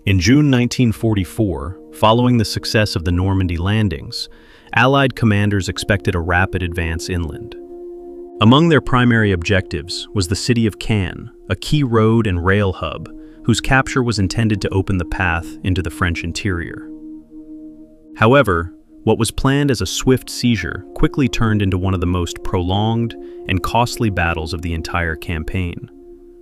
In June 1944, following the success of the Normandy landings, Allied commanders expected a rapid advance inland. Among their primary objectives was the city of Caen, a key road and rail hub, whose capture was intended to open the path into the French interior. However, what was planned as a swift seizure quickly turned into one of the most prolonged and costly battles of the entire campaign.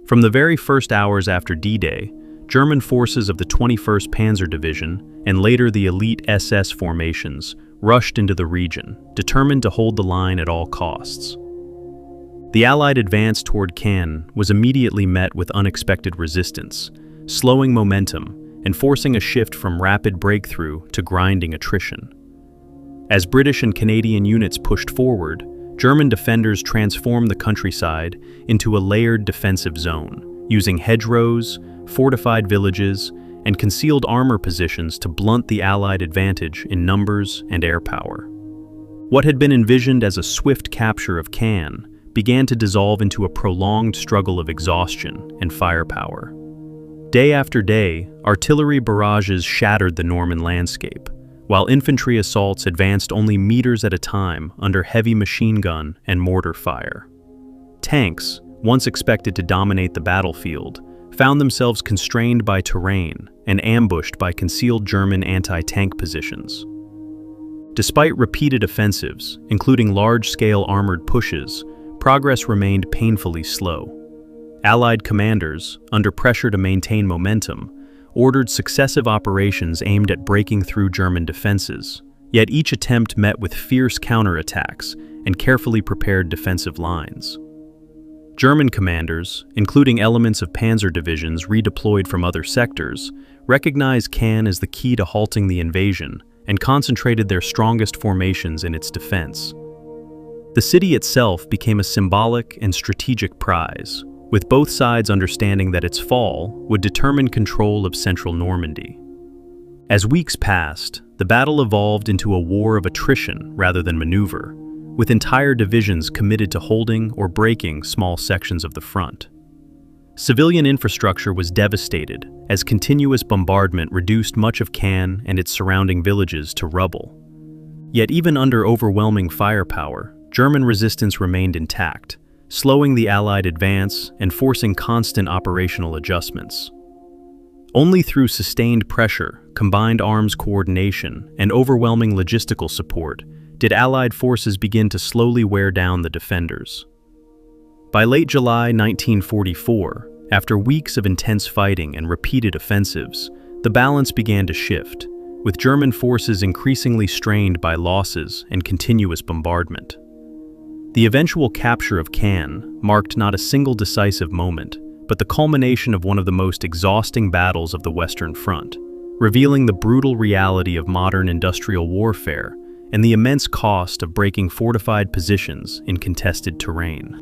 From the very first hours after D-Day, German forces of the 21st Panzer Division and later the elite SS formations rushed into the region, determined to hold the line at all costs. The Allied advance toward Caen was immediately met with unexpected resistance, slowing momentum and forcing a shift from rapid breakthrough to grinding attrition. As British and Canadian units pushed forward, German defenders transformed the countryside into a layered defensive zone, using hedgerows, fortified villages, and concealed armor positions to blunt the Allied advantage in numbers and air power. What had been envisioned as a swift capture of Caen began to dissolve into a prolonged struggle of exhaustion and firepower. Day after day, artillery barrages shattered the Norman landscape, while infantry assaults advanced only meters at a time under heavy machine gun and mortar fire. Tanks, once expected to dominate the battlefield, found themselves constrained by terrain and ambushed by concealed German anti-tank positions. Despite repeated offensives, including large-scale armored pushes, progress remained painfully slow. Allied commanders, under pressure to maintain momentum, ordered successive operations aimed at breaking through German defenses, yet each attempt met with fierce counterattacks and carefully prepared defensive lines. German commanders, including elements of panzer divisions redeployed from other sectors, recognized Caen as the key to halting the invasion and concentrated their strongest formations in its defense. The city itself became a symbolic and strategic prize, with both sides understanding that its fall would determine control of central Normandy. As weeks passed, the battle evolved into a war of attrition rather than maneuver, with entire divisions committed to holding or breaking small sections of the front. Civilian infrastructure was devastated as continuous bombardment reduced much of Caen and its surrounding villages to rubble. Yet even under overwhelming firepower, German resistance remained intact, slowing the Allied advance and forcing constant operational adjustments. Only through sustained pressure, combined arms coordination, and overwhelming logistical support did Allied forces begin to slowly wear down the defenders. By late July 1944, after weeks of intense fighting and repeated offensives, the balance began to shift, with German forces increasingly strained by losses and continuous bombardment. The eventual capture of Caen marked not a single decisive moment, but the culmination of one of the most exhausting battles of the Western Front, revealing the brutal reality of modern industrial warfare and the immense cost of breaking fortified positions in contested terrain.